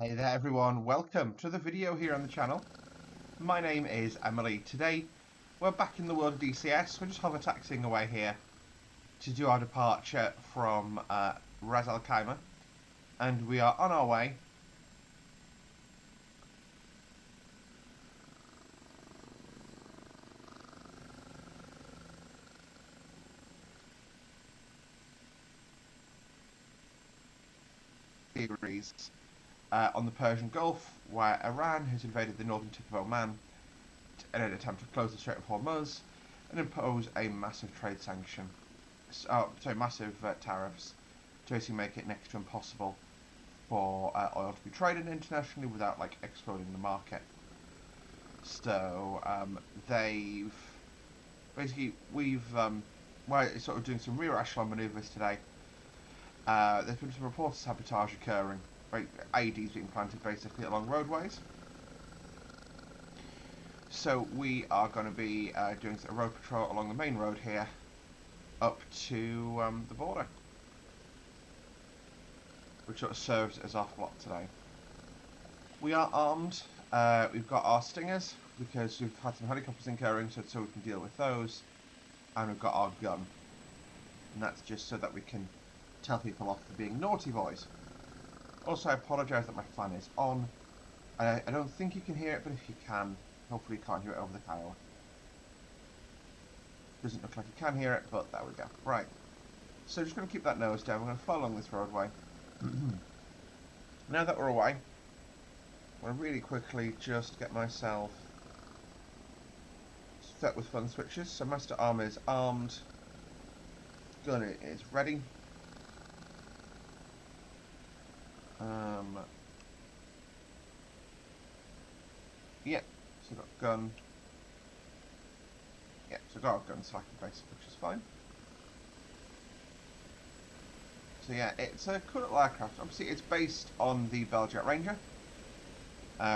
Hey there everyone, welcome to the video here on the channel. My name is Emily. Today we're back in the world of DCS. We're just hover taxiing away here to do our departure from Ras Al Khaimah, and we are on our way on the Persian Gulf, where Iran has invaded the northern tip of Oman in an attempt to close the Strait of Hormuz and impose a massive trade sanction, massive tariffs to basically make it next to impossible for oil to be traded internationally without exploding the market. So we've sort of doing some rear echelon manoeuvres today. There's been some reports of sabotage occurring, IEDs being planted basically along roadways. So we are going to be doing a road patrol along the main road here up to the border, which sort of serves as our plot today. We are armed. We've got our stingers because we've had some helicopters incurring, so we can deal with those, and we've got our gun, and that's just so that we can tell people off for being naughty boys. Also, I apologise that my fan is on. I don't think you can hear it, but if you can, hopefully you can't hear it over the Kiowa. Doesn't look like you can hear it, but there we go. Right, so just going to keep that nose down. We're going to fly along this roadway. Now that we're away, I'm going to really quickly just get myself set with fun switches. So Master Arm is armed, gun is ready. Yeah, so I've got gun. Yeah, so I've got a gun selected basically, which is fine. So yeah, it's a cool little aircraft. Obviously, it's based on the Bell Jet Ranger,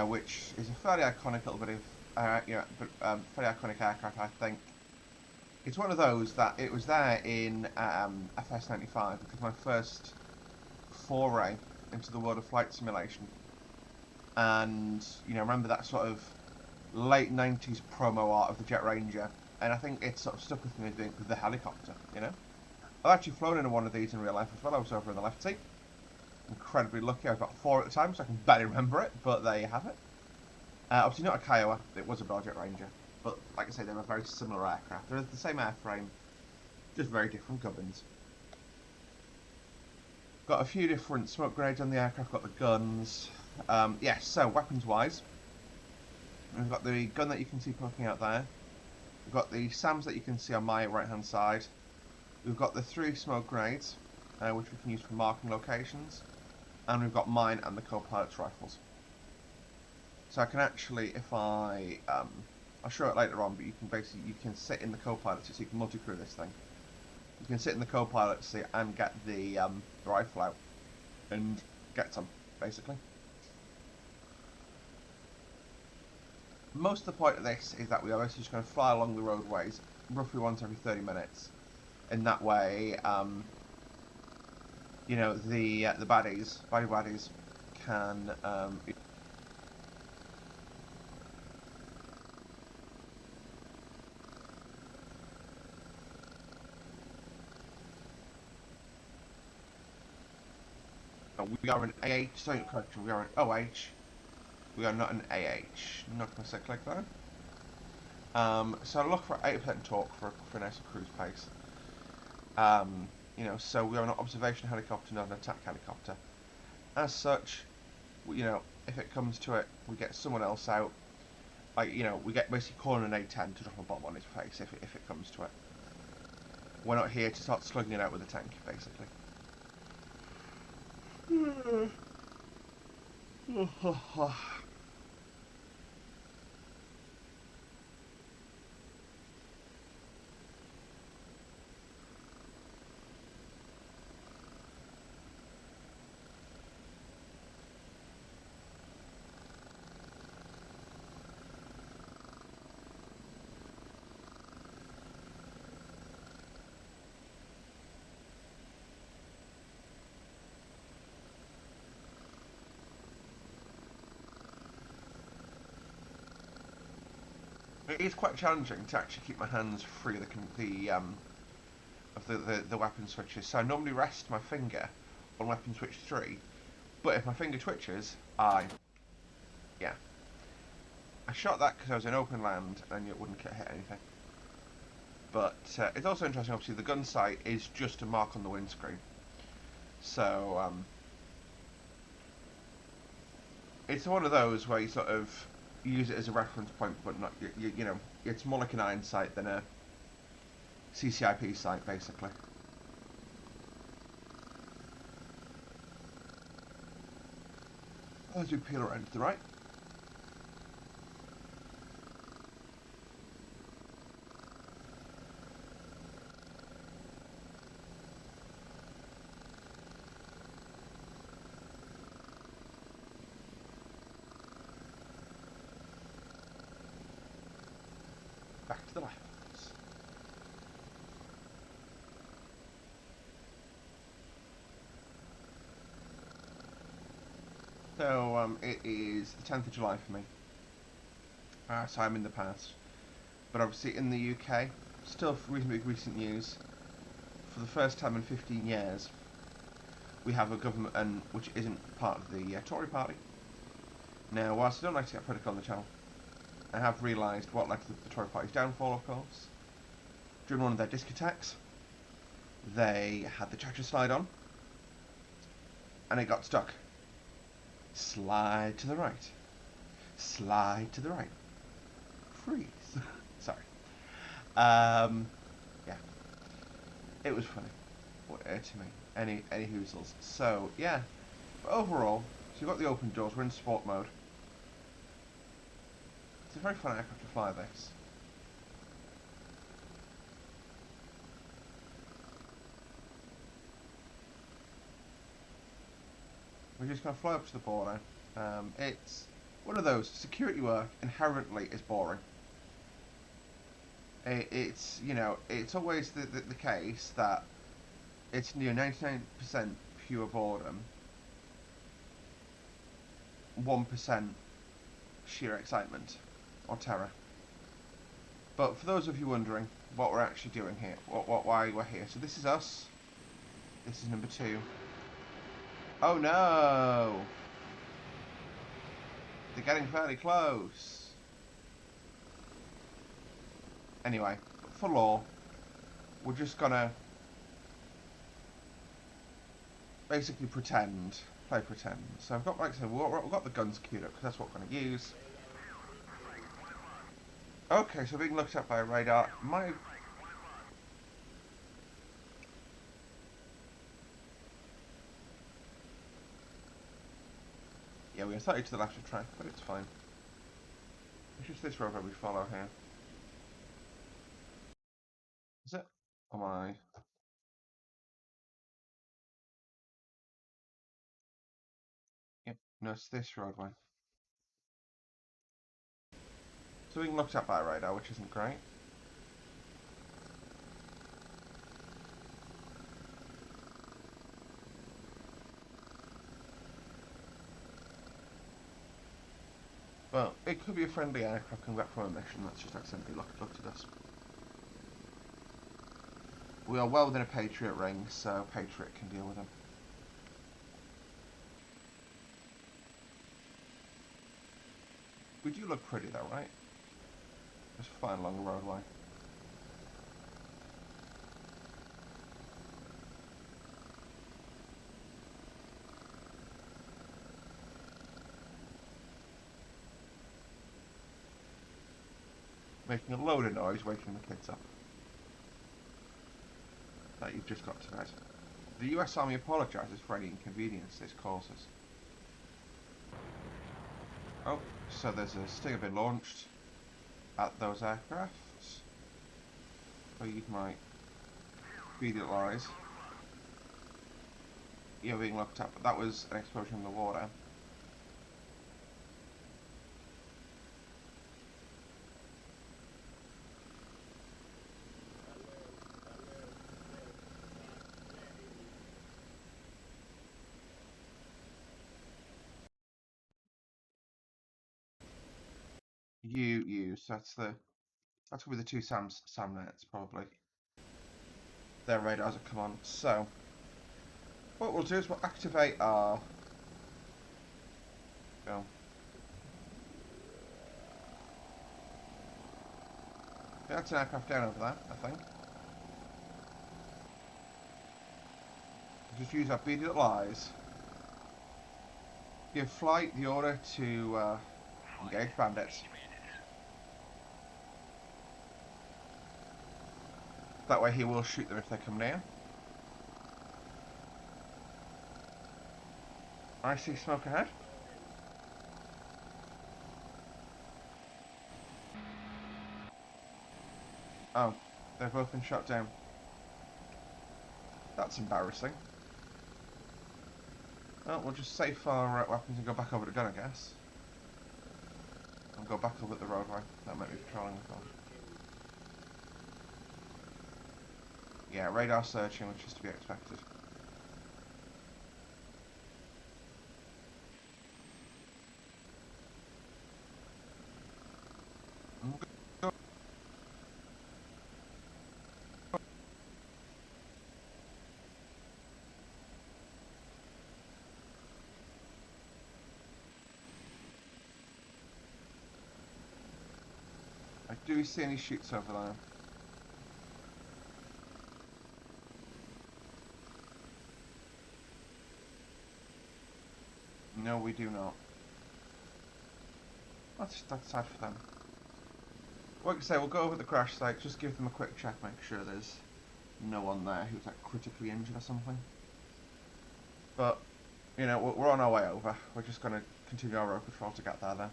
which is a fairly iconic little bit of, fairly iconic aircraft, I think. It's one of those that it was there in FS95, because my first foray into the world of flight simulation. And, remember that sort of late 90s promo art of the Jet Ranger, and I think it sort of stuck with me as being the helicopter, I've actually flown in one of these in real life as well. I was over in the left seat. Incredibly lucky. I was about 4 at the time, so I can barely remember it, but there you have it. Obviously not a Kiowa, it was a Bell Jet Ranger, but like I say, they're a very similar aircraft. They're the same airframe, just very different gubbins. Got a few different smoke grenades on the aircraft, got the guns. Yes, so weapons-wise, we've got the gun that you can see poking out there. We've got the SAMs that you can see on my right-hand side. We've got the 3 smoke grenades, which we can use for marking locations. And we've got mine and the co-pilot's rifles. So I can actually, if I'll show it later on, but you can sit in the co-pilot seat, so you can multi-crew this thing. You can sit in the co-pilot seat and get the rifle out and get some, basically. Most of the point of this is that we are basically just going to fly along the roadways roughly once every 30 minutes. In that way, the baddies can we are an AH, sorry, correction, we are an OH. We are not an AH. Not going to say click there. So look for 8% torque for a nice cruise pace. So we are an observation helicopter, not an attack helicopter. As such, if it comes to it, we get someone else out. We get basically calling an A10 to drop a bomb on his face if it comes to it. We're not here to start slugging it out with a tank, basically. It is quite challenging to actually keep my hands free of the weapon switches. So I normally rest my finger on weapon switch 3, but if my finger twitches, yeah. I shot that because I was in open land and it wouldn't hit anything. But it's also interesting, obviously, the gun sight is just a mark on the windscreen. So, it's one of those where you sort of use it as a reference point, but not, you know, it's more like an iron sight than a CCIP sight, basically. As we peel around to the right. Back to the left. So, it is the 10th of July for me. So I'm in the past. But obviously in the UK, still reasonably recent news, for the first time in 15 years, we have a government which isn't part of the Tory party. Now, whilst I don't like to get political on the channel, I have realised what led to the Tory party's downfall, of course. During one of their discotheques, they had the cha-cha slide on, and it got stuck. Slide to the right. Slide to the right. Freeze. Sorry. Yeah. It was funny. To me. Any hoozles. So, yeah. But overall, so you've got the open doors, we're in sport mode. It's a very fun aircraft to fly this. We're just going to fly up to the border. It's one of those, security work inherently is boring. It's, you know, it's always the case that it's near 99% pure boredom, 1% sheer excitement or terror. But for those of you wondering what we're actually doing here, why we're here, so this is us. This is number 2. Oh no! They're getting fairly close. Anyway, for law, we're just gonna basically play pretend. So I've got, like I said, we've got the guns queued up because that's what we're gonna use. Okay, so being looked at by a radar. Yeah, we are slightly to the left of track, but it's fine. It's just this road where we follow here. Is it? Am I? Yep. No, it's this roadway. So being looked at by a radar, which isn't great. Well, it could be a friendly aircraft coming back from a mission that's just accidentally looked at us. We are well within a Patriot ring, so Patriot can deal with them. We do look pretty though, right? Just flying along the roadway. Making a load of noise, waking the kids up. That you've just got to bed. The US Army apologises for any inconvenience this causes. Oh, so there's a stinger been launched at those aircrafts. Please, my speedy little eyes. You're being looked at, but that was an explosion in the water. So that's the That's going to be the two SAMnets, probably. Their radars have come on. So, what we'll do is we'll activate our... Go. That's an aircraft down over there, I think. Just use our beady little eyes. Give flight the order to engage bandits. That way he will shoot them if they come near. I see smoke ahead. Oh, they've both been shot down. That's embarrassing. Well, we'll just safe our weapons and go back over to gun, I guess. And go back over the roadway. That might be patrolling as well. Yeah, radar searching, which is to be expected. I do see any shoots over there. No, we do not. That's sad for them. Like I say, we'll go over the crash site, just give them a quick check, make sure there's no one there who's like critically injured or something. But, you know, we're on our way over. We're just going to continue our road patrol to get there then.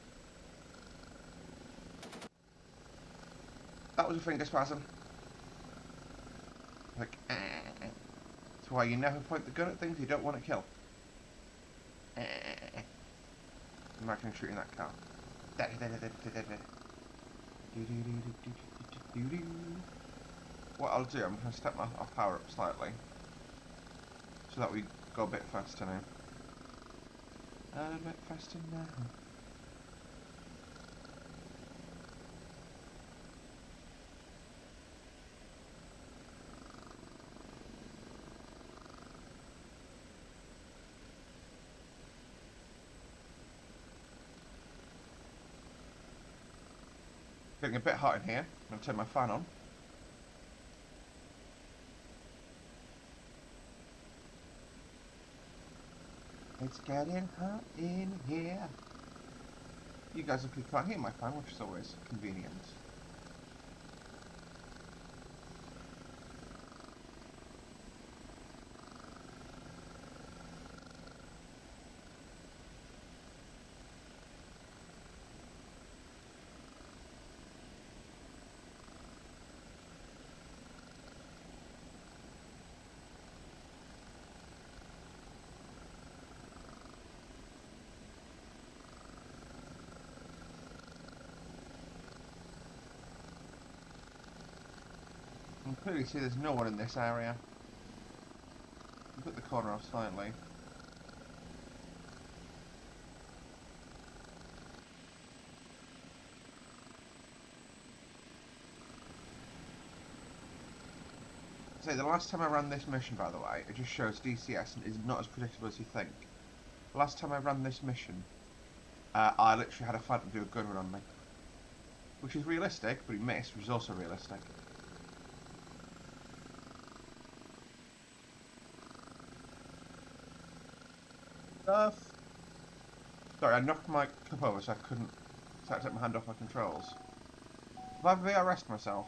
That was a finger spasm. Like, That's why you never point the gun at things you don't want to kill. Imagine shooting that car. What I'll do, I'm going to step our power up slightly, so that we go a bit faster now. A bit faster now. Getting a bit hot in here. I'm going to turn my fan on. It's getting hot in here. You guys can't hear my fan, which is always convenient. You can clearly see there's no one in this area. I'll put the corner off slightly. So the last time I ran this mission, by the way, it just shows DCS is not as predictable as you think. The last time I ran this mission, I literally had a phantom do a gun run on me. Which is realistic, but he missed, which is also realistic. Sorry, I knocked my cup over so I couldn't take my hand off my controls. Have I VRS'd myself?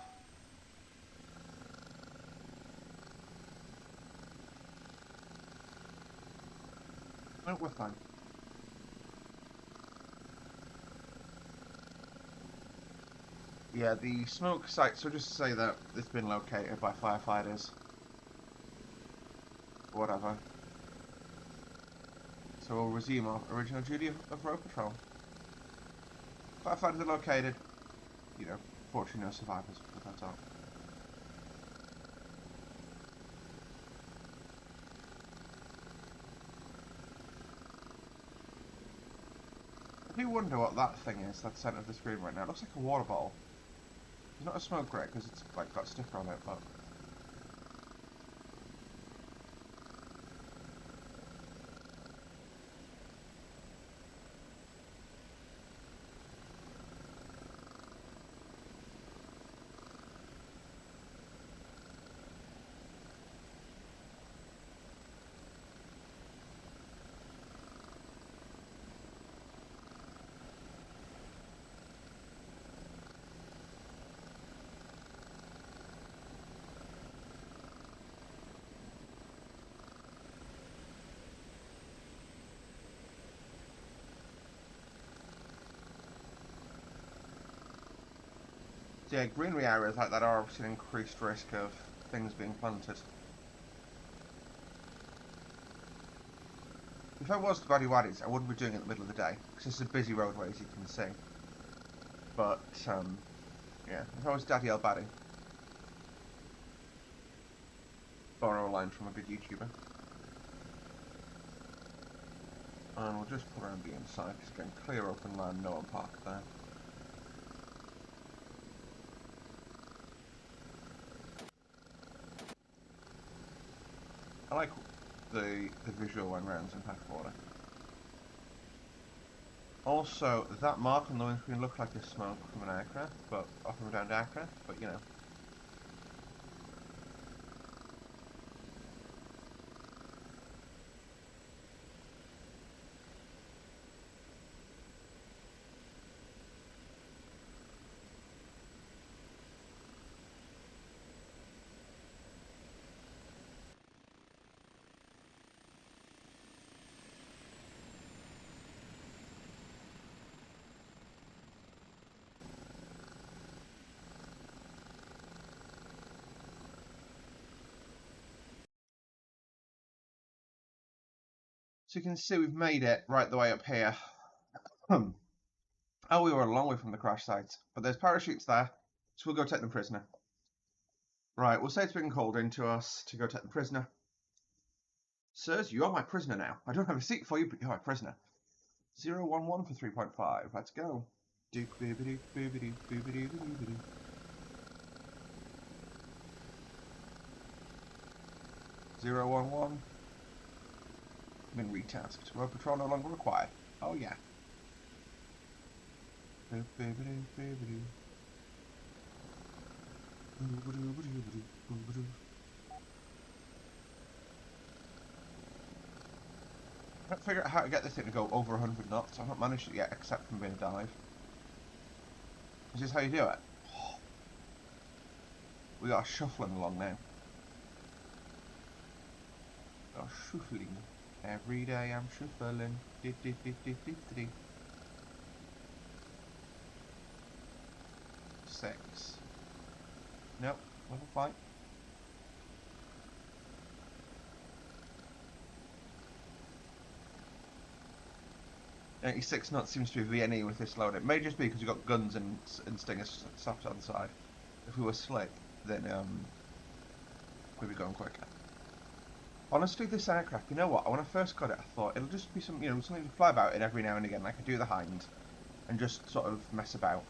No, we're fine. Yeah, the smoke site, so just to say that it's been located by firefighters. Whatever. So we'll resume our original duty of road patrol. Firefighters are located. You know, fortunately no survivors, but that's all. I do wonder what that thing is that's centre of the screen right now. It looks like a water bottle. It's not a smoke grenade because it's like got sticker on it, but. So yeah, greenery areas like that are obviously an increased risk of things being planted. If I was to Baddy Waddies, I wouldn't be doing it in the middle of the day, because this is a busy roadway, as you can see. But, yeah, if I was Daddy El Baddy, borrow a line from a good YouTuber, and we'll just put around the inside, because again, clear open land, no one parked there. I like the visual when rounds in half order. Also, that mark on the windscreen looked like a smoke from an aircraft, but off from a downed aircraft, but you know. So you can see we've made it right the way up here. Oh, we were a long way from the crash site, but there's parachutes there, so we'll go take them prisoner. Right, we'll say it's been called in to us to go take the prisoner. Sirs, you are my prisoner now. I don't have a seat for you, but you're my prisoner. 011 for 3.5. Let's go. 011. Been retasked. Road patrol no longer required. Oh yeah. I can't figure out how to get this thing to go over 100 knots. I've not managed it yet, except from being a dive. Is this how you do it? We got shuffling along now. We are shuffling. Every day I'm shuffling. 6. Nope, level 5. .86 knots seems to be VNE with this load. It may just be because you've got guns and stingers soft on the side. If we were slick, then we'd be going quicker. Honestly, this aircraft, you know what? When I first got it, I thought it'll just be some, something to fly about in every now and again, like I do the Hind, and just sort of mess about.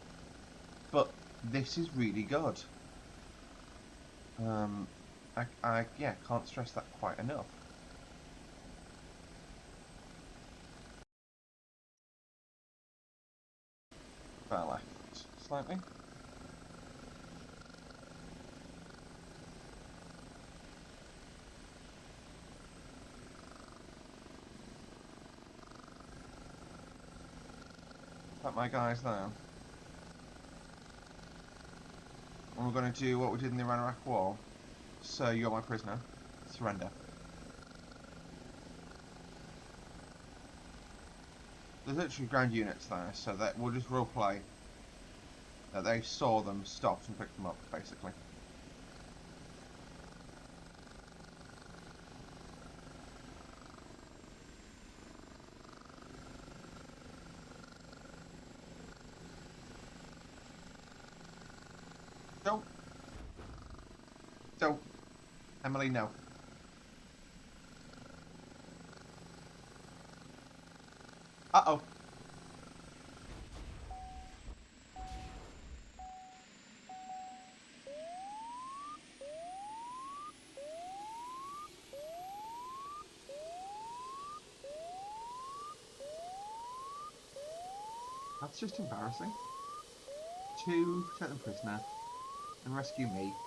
But this is really good. I can't stress that quite enough. Far left, slightly. Got my guys there. And we're going to do what we did in the Iran-Iraq War. So you're my prisoner. Surrender. There's literally ground units there, so that we'll just roleplay that they saw them, stopped, and picked them up, basically. Don't. Don't. Emily, no. Uh-oh. That's just embarrassing. 2, take them prisoner, and rescue me.